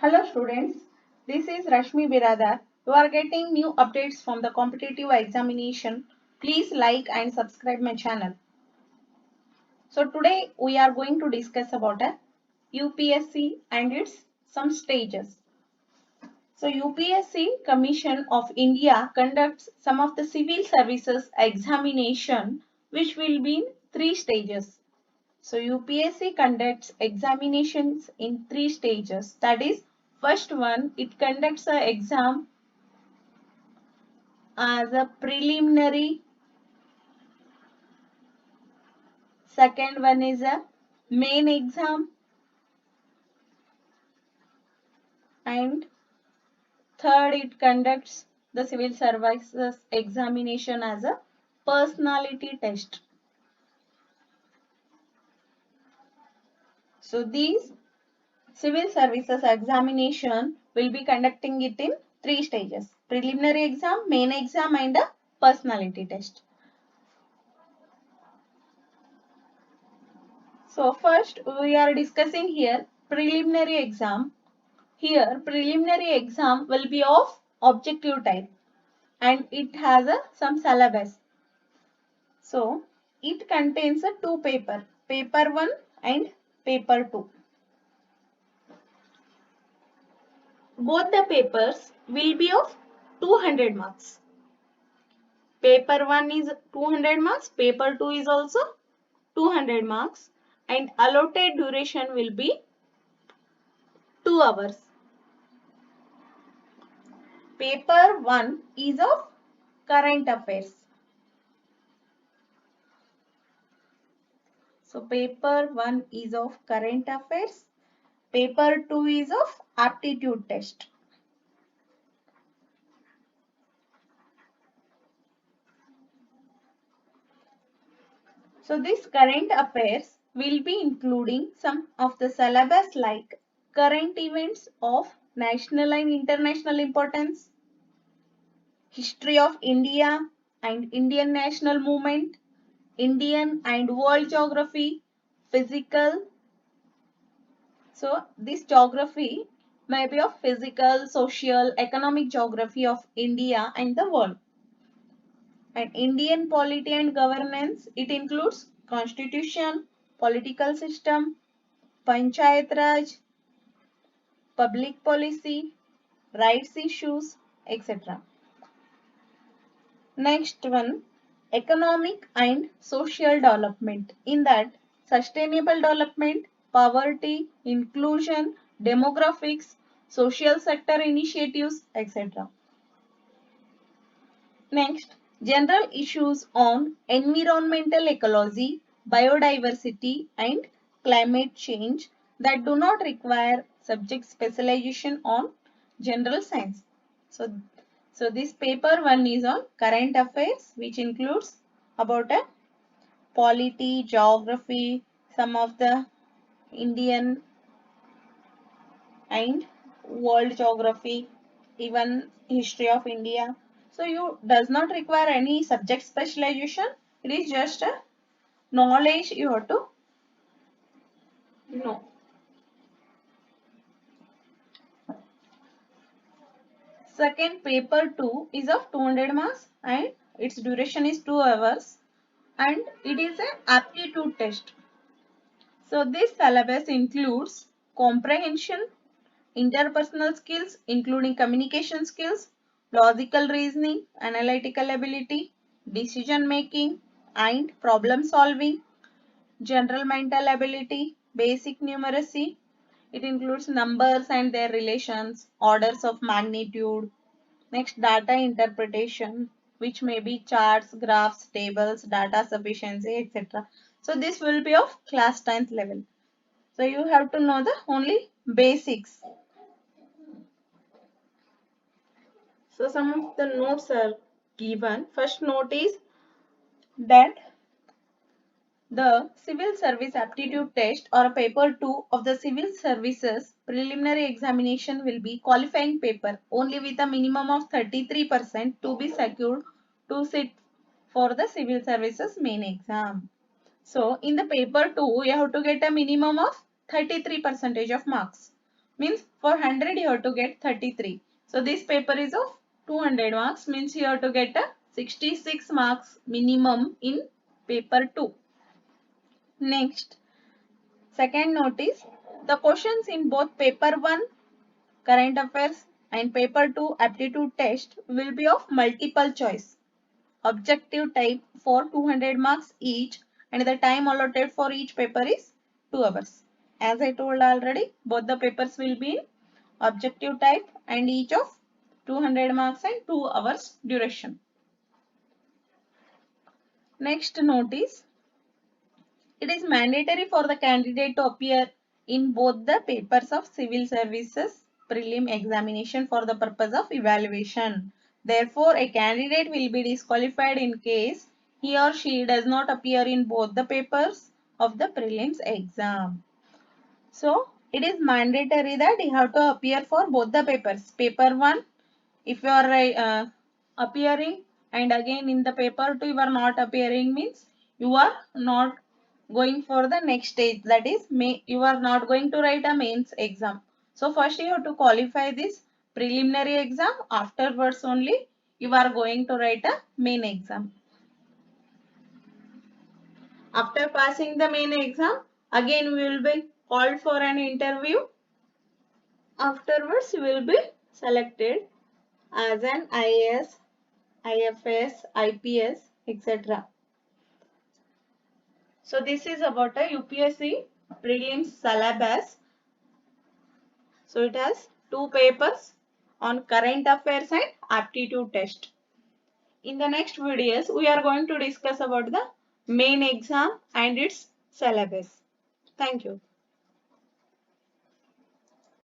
Hello students, this is Rashmi Biradar. You are getting new updates from the competitive examination. Please like and subscribe my channel. So today we are going to discuss about a UPSC and its some stages. So UPSC Commission of India conducts some of the civil services examination which will be in three stages. So UPSC conducts examinations in three stages. That is, first one, it conducts an exam as a preliminary. Second one is a main exam. And third, it conducts the civil services examination as a personality test. So these civil services examination will be conducting it in three stages: preliminary exam, main exam and a personality test. So first we are discussing here preliminary exam. Here preliminary exam will be of objective type and it has some syllabus. So it contains two paper, paper 1 and paper 2. Both the papers will be of 200 marks. Paper 1 is 200 marks, paper 2 is also 200 marks and allotted duration will be 2 hours. Paper 1 is of current affairs. So paper 1 is of current affairs. Paper 2 is of aptitude test. So this current affairs will be including some of the syllabus like current events of national and international importance, history of India and Indian national movement, Indian and world geography, physical. So this geography may be of physical, social, economic geography of India and the world. And Indian polity and governance, it includes constitution, political system, panchayat raj, public policy, rights issues, etc. Next one, economic and social development. In that, sustainable development, poverty, inclusion, demographics, social sector initiatives, etc. Next, general issues on environmental ecology, biodiversity and climate change that do not require subject specialization on general science. So this paper 1 is on current affairs, which includes about a polity, geography, some of the Indian and world geography, even history of India. So you does not require any subject specialization. It is just a knowledge you have to know. Second, paper 2 is of 200 marks and its duration is 2 hours and it is an aptitude test. So this syllabus includes comprehension, interpersonal skills including communication skills, logical reasoning, analytical ability, decision making and problem solving, general mental ability, basic numeracy. It includes numbers and their relations, orders of magnitude. Next, data interpretation, which may be charts, graphs, tables, data sufficiency, etc. So this will be of class 10th level. So you have to know the only basics. So some of the notes are given. First note is that the civil service aptitude test or paper 2 of the civil services preliminary examination will be qualifying paper only with a minimum of 33% to be secured to sit for the civil services main exam. So in the paper 2 you have to get a minimum of 33% of marks. Means for 100 you have to get 33. So this paper is of 200 marks, means you have to get a 66 marks minimum in paper 2. Next, second notice, the questions in both paper 1 current affairs and paper 2 aptitude test will be of multiple choice, objective type for 200 marks each, and the time allotted for each paper is 2 hours. As I told already, both the papers will be in objective type and each of 200 marks and 2 hours duration. Next notice, it is mandatory for the candidate to appear in both the papers of civil services prelim examination for the purpose of evaluation. Therefore, a candidate will be disqualified in case he or she does not appear in both the papers of the prelims exam. So, it is mandatory that you have to appear for both the papers. Paper 1, if you are appearing, and again in the paper 2 you are not appearing, means you are not going for the next stage, that is you are not going to write a mains exam. So first you have to qualify this preliminary exam, afterwards only you are going to write a main exam. After passing the main exam, again we will be called for an interview. Afterwards you will be selected as an IAS, IFS, IPS, etc. So this is about a UPSC prelims syllabus. So it has 2 papers on current affairs and aptitude test. In the next videos, we are going to discuss about the main exam and its syllabus. Thank you.